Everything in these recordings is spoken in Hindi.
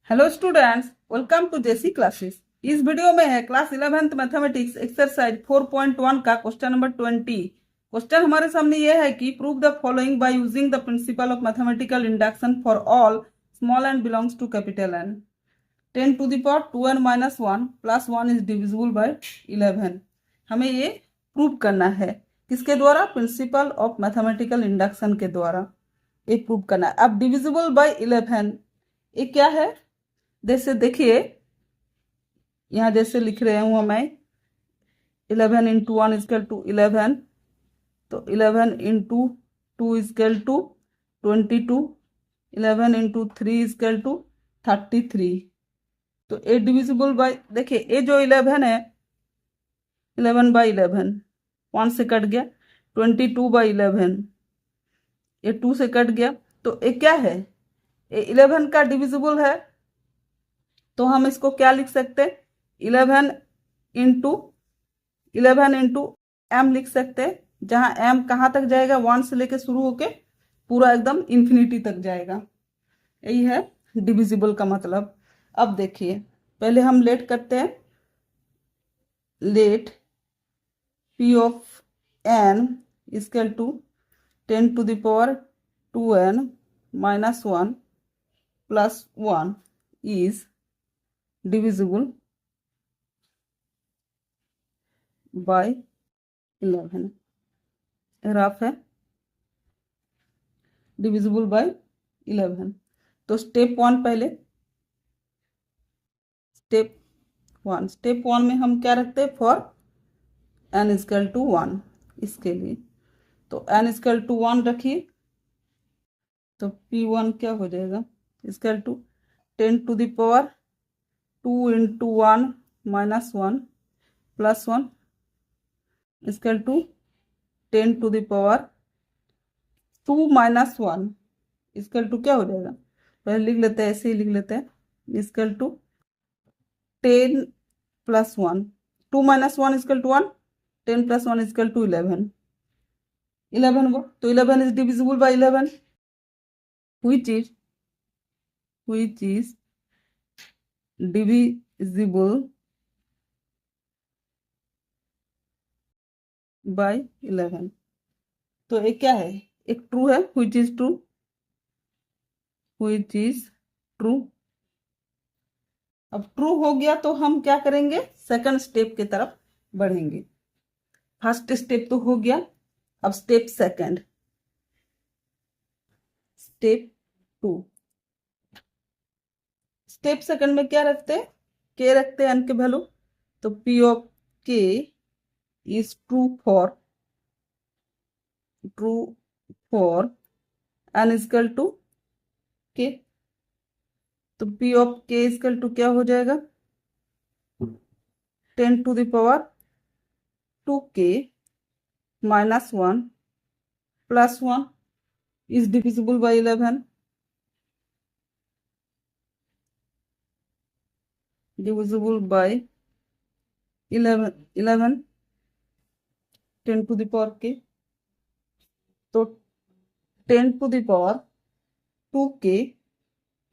Hello students, welcome to JC classes. इस वीडियो में है क्लास 11th मैथमेटिक्स एक्सरसाइज 4.1 का क्वेश्चन नंबर 20। क्वेश्चन हमारे सामने यह है कि prove the following by using the principle of mathematical induction for all small n belongs to capital N. 10 to the power 2n minus 1 plus 1 is divisible by 11। हमें ये प्रूव करना है किसके द्वारा? प्रिंसिपल ऑफ मैथमेटिकल इंडक्शन के द्वारा ये प्रूव करना है। अब डिविजिबल बाय 11 ये क्या है? जैसे देखिए, यहाँ जैसे लिख रहे हूँ मैं 11 इंटू 1 इजकल टू 11, तो 11 into 2 equal to 22, 11 into 3 equal to 33। तो ए डिविजिबल बाय, देखिए ये जो 11 है 11 बाई 11 1 से कट गया, 22 बाई 11 ये 2 से कट गया, तो ये क्या है? ये 11 का डिविजिबल है। तो हम इसको क्या लिख सकते हैं? 11 इंटू एम लिख सकते हैं, जहां एम कहाँ तक जाएगा? 1 से लेके शुरू होके पूरा एकदम इन्फिनिटी तक जाएगा। यही है डिविजिबल का मतलब। अब देखिए, पहले हम लेट करते हैं। Let P of n equal to 10 to the power 2n minus 1 plus 1 is divisible by 11। Rough है, डिविजिबल बाय 11। तो स्टेप 1 पहले, स्टेप वन में हम क्या रखते हैं? फॉर n इजकल टू 1, इसके लिए तो n इजकल टू 1 रखिए, तो p1 क्या हो जाएगा? Equal to 10 to the power 2 into 1 minus 1 plus 1 equal to 10 to the power 2 minus 1 equal to क्या हो जाएगा? पहले लिख लेते हैं, ऐसे ही लिख लेते हैं, equal to 10 plus 1, 2 minus 1 equal to 1, 10 plus 1 equal to 11। 11 को तो 11 is divisible by 11, which is divisible by 11। तो एक क्या है? एक ट्रू है, which is true। अब ट्रू हो गया तो हम क्या करेंगे? सेकंड स्टेप की तरफ बढ़ेंगे। फर्स्ट स्टेप तो हो गया, अब step second, step 2। Step second में क्या रखते हैं? के रखते हैं, एन के वैल्यू। तो P of k is true for n equal to k. तो P of k equal to क्या हो जाएगा? 10 to the power 2k minus 1 plus 1 is divisible by 11। Divisible by 11 10 to the power k, तो 10 to the power 2k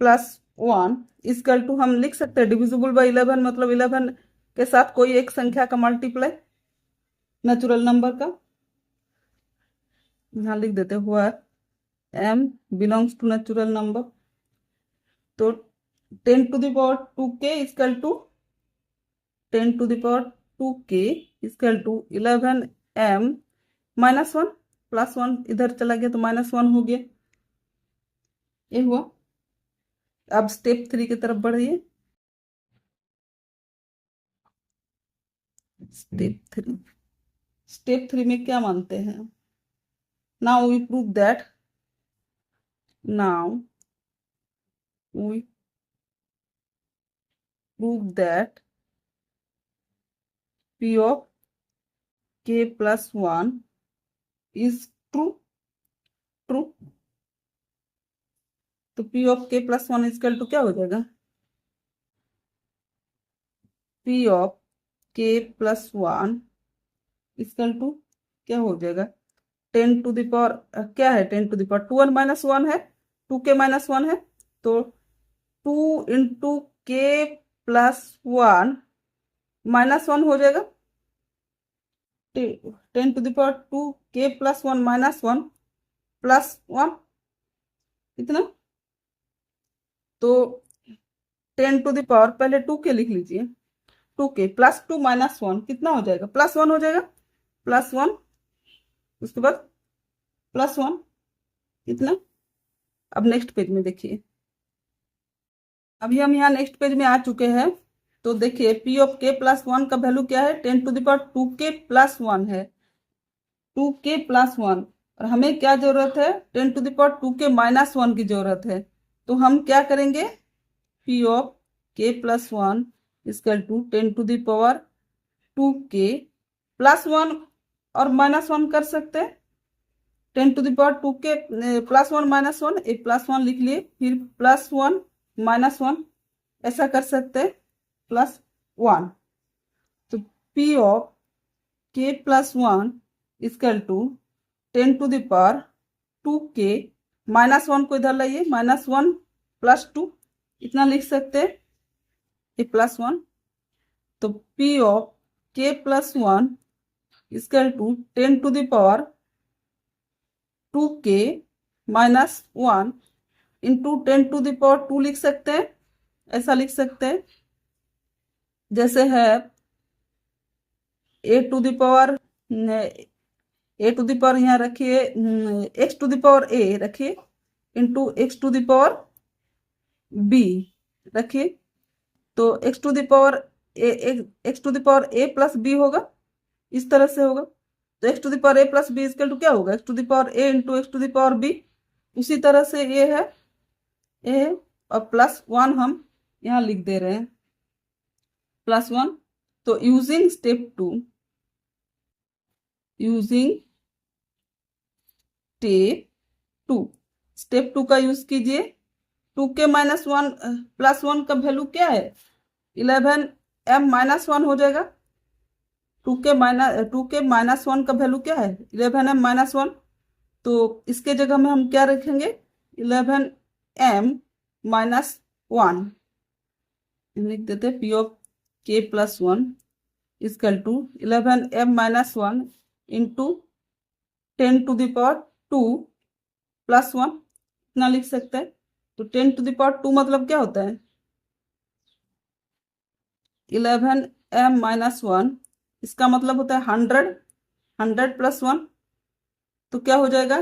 plus 1 equal to, हम लिख सकते हैं डिविजिबल बाय 11 मतलब 11 के साथ कोई एक संख्या का मल्टीप्लाई नेचुरल नंबर का। यहाँ लिख देते हुआ m belongs to natural number. तो 10 to the power 2k equal to 10 to the power 2k equal to 11m minus 1 plus 1 इधर चला गया तो माइनस 1 हो गया। ये हुआ। अब स्टेप 3 की तरफ बढ़िए। स्टेप 3 में क्या मानते हैं? Now we prove that p of k plus 1 is true. तो p of k plus 1 equal to क्या हो जाएगा? p of k plus 1 equal to क्या हो जाएगा? 10 टू द पावर क्या है? 10 to the power 2n minus 1 है, 2k माइनस 1 है, तो 2 इंटू के प्लस 1 माइनस 1 हो जाएगा। 10⁻², के प्लस 1 माइनस 1 प्लस 1 इतना। तो 10⁻, पहले 2 के लिख लीजिए, 2 के प्लस 2 माइनस 1 कितना हो जाएगा, प्लस 1 हो जाएगा, प्लस 1। उसके बाद प्लस 1 इतना। अब नेक्स्ट पेज में देखिए, अभी हम यहाँ नेक्स्ट पेज में आ चुके हैं। तो देखिए पी ऑफ के प्लस 1 का वैल्यू क्या है, 10⁻² के प्लस 1 है, 2 के प्लस 1। और हमें क्या जरूरत है, 10⁻² के माइनस 1 की जरूरत है। तो हम क्या करेंगे, P of K plus 1 equal to 10⁻² के प्लस 1 और माइनस 1 कर सकते हैं। 10⁻² के प्लस 1 माइनस 1, एक प्लस 1 लिख लिए, फिर प्लस 1 माइनस 1 ऐसा कर सकते हैं, प्लस 1। तो P of K plus 1 equal to 10⁻² के माइनस 1 को इधर लाइए, माइनस 1 प्लस 2 इतना लिख सकते हैं, ये प्लस 1। तो P of K plus 1 equal to 10⁻² के माइनस 1 इंटू 10⁻² लिख सकते हैं, ऐसा लिख सकते हैं। जैसे है a⁻, यहाँ रखिए, x⁻a रखिए, इंटू x⁻b रखिए। तो x⁻a प्लस b होगा, इस तरह से होगा। तो x⁻a plus b equal to क्या होगा, x⁻a इंटू x⁻b। उसी तरह से ये है, और प्लस 1 हम यहाँ लिख दे रहे हैं, प्लस 1। तो यूजिंग स्टेप 2, स्टेप 2 का यूज कीजिए। 2 के माइनस 1 प्लस 1 का वैल्यू क्या है, 11m माइनस 1 हो जाएगा। 2 के माइनस 1 का वैल्यू क्या है, 11m माइनस 1। तो इसके जगह में हम क्या रखेंगे, 11m माइनस 1 लिख देते। P of K plus 1 equal to 11m minus 1 into 10⁻² plus 1 इतना लिख सकते हैं। तो 10⁻² मतलब क्या होता है, 11m माइनस 1, इसका मतलब होता है 100 प्लस 1। तो क्या हो जाएगा,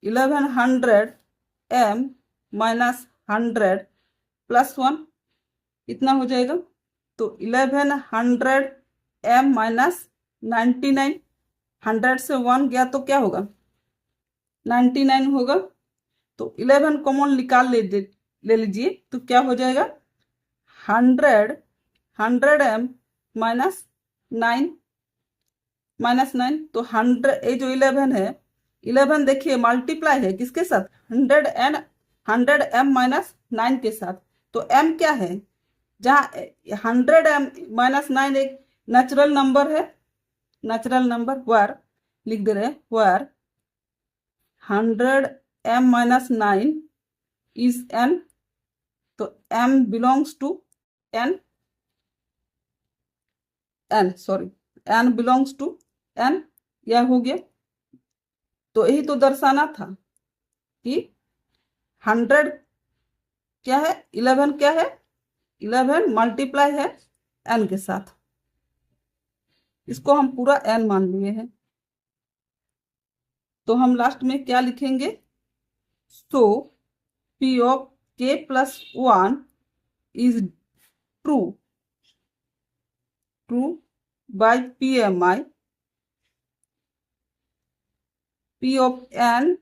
1100m माइनस 100 प्लस 1 इतना हो जाएगा। तो 1100m माइनस 99, 100 से 1 गया तो क्या होगा, 99 होगा। तो 11 कॉमन निकाल ले लीजिए, तो क्या हो जाएगा, 100m माइनस 9, तो 100, ये जो 11 है, 11 देखिए मल्टीप्लाई है किसके साथ, 100m माइनस 9 के साथ। तो m क्या है, जहाँ 100m माइनस 9 एक नेचुरल नंबर है, नेचुरल नंबर वर लिख दे रहे हैं, where 100m minus 9 is n। तो m belongs to n, n belongs to n, यह हो गया। तो यही तो दर्शाना था कि 100 क्या है, 11 क्या है, 11 मल्टीप्लाई है n के साथ। इसको हम पूरा n मान लिए हैं। तो हम लास्ट में क्या लिखेंगे, सो P of K plus 1 is true bye PMI, P of n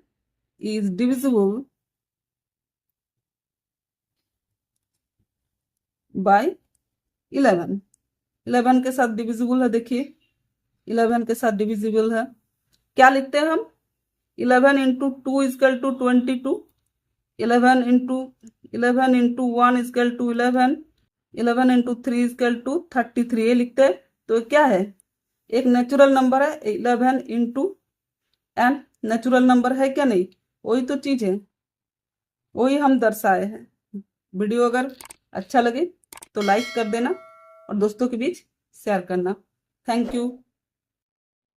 is divisible by 11। 11 के साथ डिविजिबल है, देखिए 11 के साथ डिविजिबल है। क्या लिखते हैं हम, 11 into 2 equal to 22, 11 into 1 equal to 11, 11 into 3 equal to 33, ये लिखते हैं। तो क्या है, एक नेचुरल नंबर है, 11 इंटू n नेचुरल नंबर है क्या नहीं, वही तो चीज है, वही हम दर्शाए हैं। वीडियो अगर अच्छा लगे तो लाइक कर देना और दोस्तों के बीच शेयर करना। Thank you.